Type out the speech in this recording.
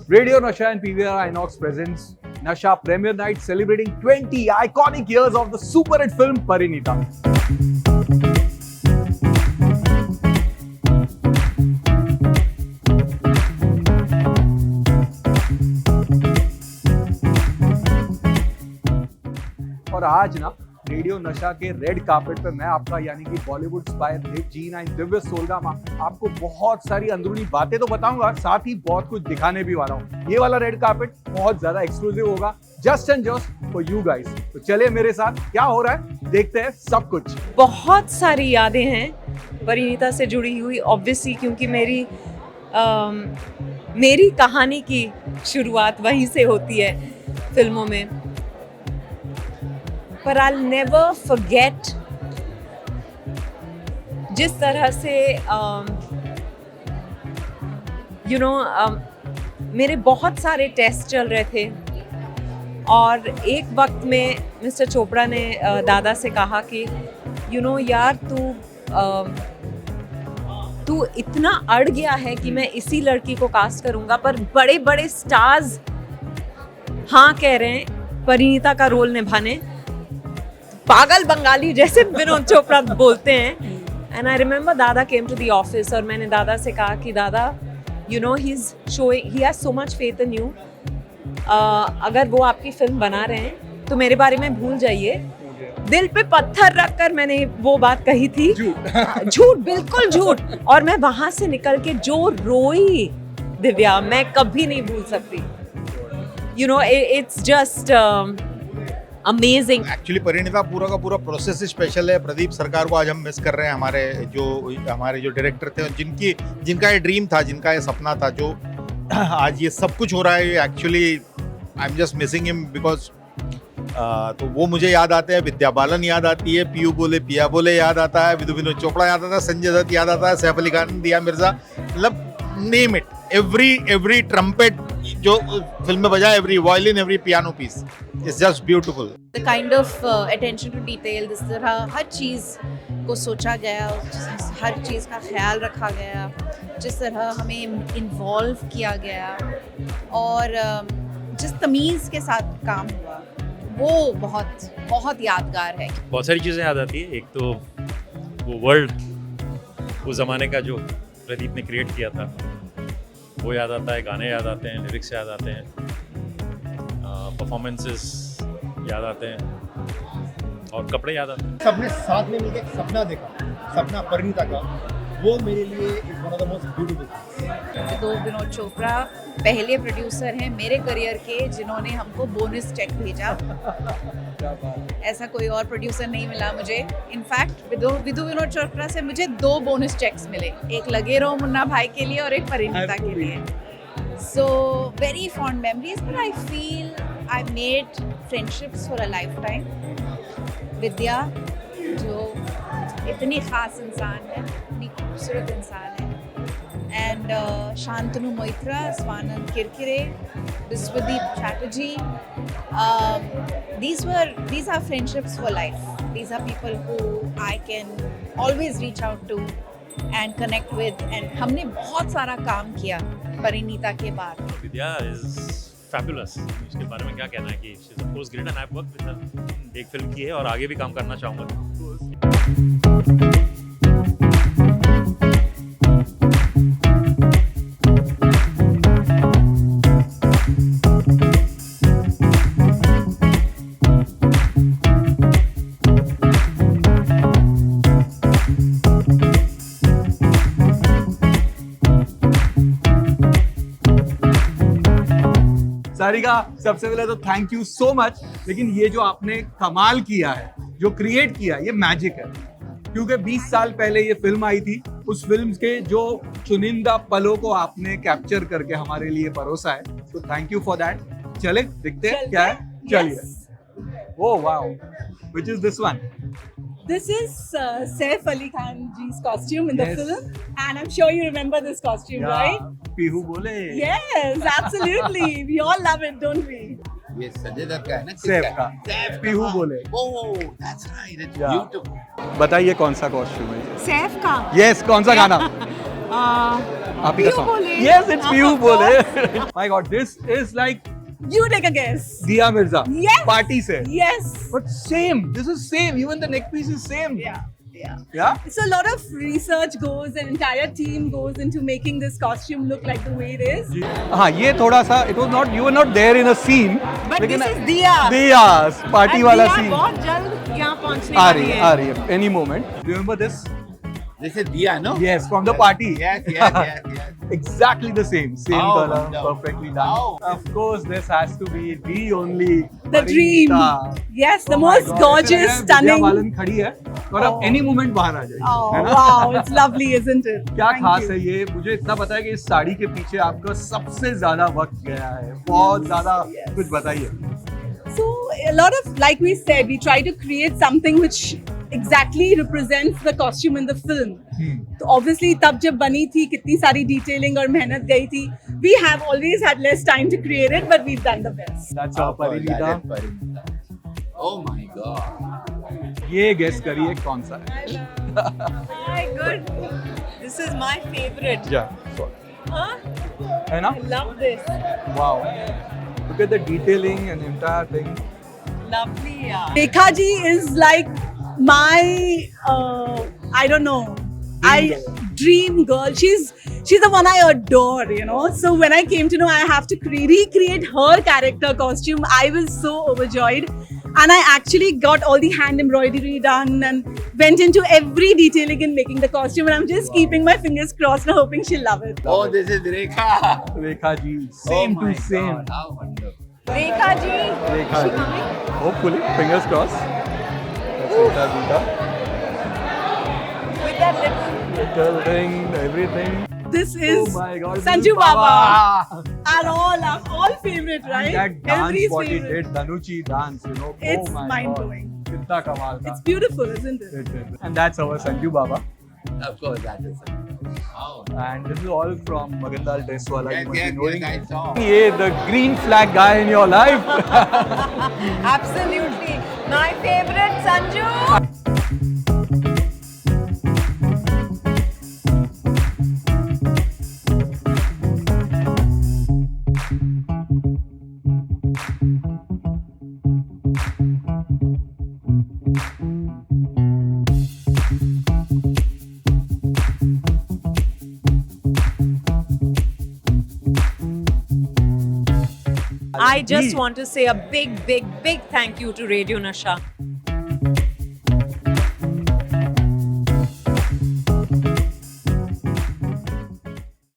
Radio Nasha and PVR Inox presents Nasha Premiere Night celebrating 20 iconic years of the super hit film Parinita. और आज ना radio नशा के red carpet पे मैं आपका यानी कि बॉलीवुड स्पायर देव जीना दिव्य सोलगामा आपको बहुत सारी अंदरूनी बातें तो बताऊंगा, साथ ही बहुत कुछ दिखाने भी वाला हूँ। ये वाला रेड कार्पेट बहुत ज्यादा एक्सक्लूसिव होगा, just and just for you guys. तो चलिए मेरे साथ, क्या हो रहा है देखते हैं सब कुछ। बहुत सारी यादें हैं परिणीता से जुड़ी हुई, ऑब्वियसली क्योंकि मेरी कहानी की शुरुआत वहीं से होती है फिल्मों में। पर I'll never forget जिस तरह से मेरे बहुत सारे टेस्ट चल रहे थे और एक वक्त में मिस्टर चोपड़ा ने दादा से कहा कि यार तू इतना अड़ गया है कि मैं इसी लड़की को कास्ट करूंगा, पर बड़े बड़े स्टार्स हाँ कह रहे हैं परिणीता का रोल निभाने, पागल बंगाली जैसे विनोद चोपड़ा बोलते हैं। एंड आई रिमेम्बर दादा केम टू द ऑफिस और मैंने दादा से कहा कि दादा he has so much faith in you, अगर वो आपकी फिल्म बना रहे हैं तो मेरे बारे में भूल जाइए। दिल पे पत्थर रखकर मैंने वो बात कही थी, झूठ बिल्कुल झूठ। और मैं वहां से निकल के जो रोई दिव्या, मैं कभी नहीं भूल सकती। It's just amazing. Actually Parineeta पूरा का पूरा प्रोसेस ही स्पेशल है। प्रदीप सरकार को आज हम मिस कर रहे हैं, हमारे जो डायरेक्टर थे, जिनका ये ड्रीम था, जिनका ये सपना था, जो आज ये सब कुछ हो रहा है। Actually I am just missing him because तो वो मुझे याद आते हैं, विद्या बालन याद आती है, पीयू बोले पिया बोले याद आता है, विनोद चोपड़ा याद आता है, संजय दत्त याद आता है, सैफ अली खान, दिया मिर्जा, मतलब नेम इट, एवरी ट्रम्पेट जो फिल्म में बजा, every violin, every piano piece is just beautiful. The kind of attention to detail, जिस तरह हर चीज़ को सोचा गया, हर चीज़ का ख्याल रखा गया, जिस तरह हमें इन्वॉल्व किया गया और जिस तमीज़ के साथ काम हुआ, वो बहुत बहुत यादगार है। बहुत सारी चीज़ें याद आती है। एक तो वो वर्ल्ड, वो ज़माने का जो प्रदीप ने क्रिएट किया था, वो याद आता है, गाने याद आते हैं, लिरिक्स याद आते हैं, परफॉर्मेंसेस याद आते हैं और कपड़े याद आते हैं। सबने साथ में मिलकर एक सपना देखा, सपना परिणीता का, वो मेरे लिए is one of the most beautiful. तो विनोद चोपड़ा पहले प्रोड्यूसर हैं मेरे करियर के जिन्होंने हमको बोनस चेक भेजा। ऐसा कोई और प्रोड्यूसर नहीं मिला मुझे। इनफैक्ट विदु विनोद चोपड़ा से मुझे 2 बोनस चेक्स मिले, एक लगे रहो मुन्ना भाई के लिए और एक परिणीता के लिए। So very fond memories, but I feel I made friendships for a lifetime. Vidya जो इतनी ख़ास इंसान है, इतनी खूबसूरत इंसान है, and Shantanu Moitra, Swanand Kirkire, Biswadeep Chatterjee. These are friendships for life. These are people who I can always reach out to and connect with. And हमने बहुत सारा काम किया परिणीता के बाद। विद्या इज फैबुलस। उसके बारे में क्या कहना है कि she is of course great and I have worked with her. एक फिल्म की है और आगे भी काम करना चाहूँगा। सारिका, सबसे पहले तो थैंक यू सो मच। लेकिन ये जो आपने कमाल किया है, जो क्रिएट किया, ये मैजिक है। क्योंकि 20 साल पहले ये फिल्म आई थी, उस फिल्म के जो चुनिंदा पलों को आपने कैप्चर करके हमारे लिए परोसा है, तो थैंक यू फॉर दैट। चले दिखते हैं क्या है, चलिए। Oh wow, which is this one? This is Saif Ali Khan ji's costume in the Yes. film, and I'm sure you remember this costume, right? Pihu बोले। Yes, absolutely. We all love it, don't we? ये संजय दत्त का है ना, सैफ का, पीहू बोले। Oh that's right, it's Yeah. Beautiful. बताइए कौन सा कॉस्ट्यूम है? सैफ का। यस, कौन सा गाना? आप ही का Pew song. Bole. Yes, it's Pew Of Bole. My God, this is like You take a guess. Diya Mirza. Yes. Party se. Yes. But same. This is same. Even the neck piece is same. Yeah. Yeah. Yeah? So a lot of research goes, an entire team goes into making this costume look like the way it is. हाँ ये थोड़ा सा it was not you were not there in a scene. But लेकिन this is Diya. Diya party And वाला Diya scene. बहुत जल्द यहाँ पहुँचने आ वाली रही है any moment. Remember this? This is Diya, no? Yes, from the party. Yes. Exactly the same Oh, color, wonderful. perfectly done. Oh. Of course, this has to be the only The dream. Parinita. Yes, the Oh my most God, gorgeous, ऐसा लग रहा है stunning. Vidya Balan खड़ी है और अब Oh. any moment बाहर आ जाएगी Oh है ना? wow, it's lovely, isn't it? क्या Thank खास you. है ये मुझे इतना पता है कि इस साड़ी के पीछे आपका सबसे ज्यादा वक्त गया है बहुत ज्यादा yes. कुछ बताइए So a lot of, like we said, we try to create something which exactly represents the costume in the film. तो obviously तब जब बनी थी कितनी सारी detailing और मेहनत गई थी. We have always had less time to create it, but we've done the best. That's our Parinita. Oh my God. ये गेस करिए कौन सा है My good. This is my favorite. Yeah. है ना I love this. Wow. Look at the detailing and entire thing. Lovely, yeah. Rekha ji is like my, I don't know, dream girl. She's the one I adore, you know. So when I came to know I have to recreate her character costume, I was so overjoyed. And I actually got all the hand embroidery done and went into every detailing in making the costume. And I'm just keeping my fingers crossed and hoping she'll love it. Oh, this is Rekha. Rekha ji, same Oh my to same. God, how wonderful. Rekha ji. Rekha ji. Hopefully, fingers crossed. That's Rekha Gita. With that little. Little ring, everything. This is Oh my God. this Sanju is Baba. Our all favorite, right? That dance Everybody's what he favorite. did, Dhanuchi dance, you know. It's oh my mind-blowing. God. कितना कमाल था. It's beautiful, isn't it? It is. And that's our Sanju Baba. Of course, that is. Wow. And this is all from Magandal Dresswala. Yes, You must be yes, knowing. yes, I saw. Yeah, the green flag guy in your life. Absolutely. My favorite, Sanju. I just want to say a big, big, big thank you to Radio Nasha.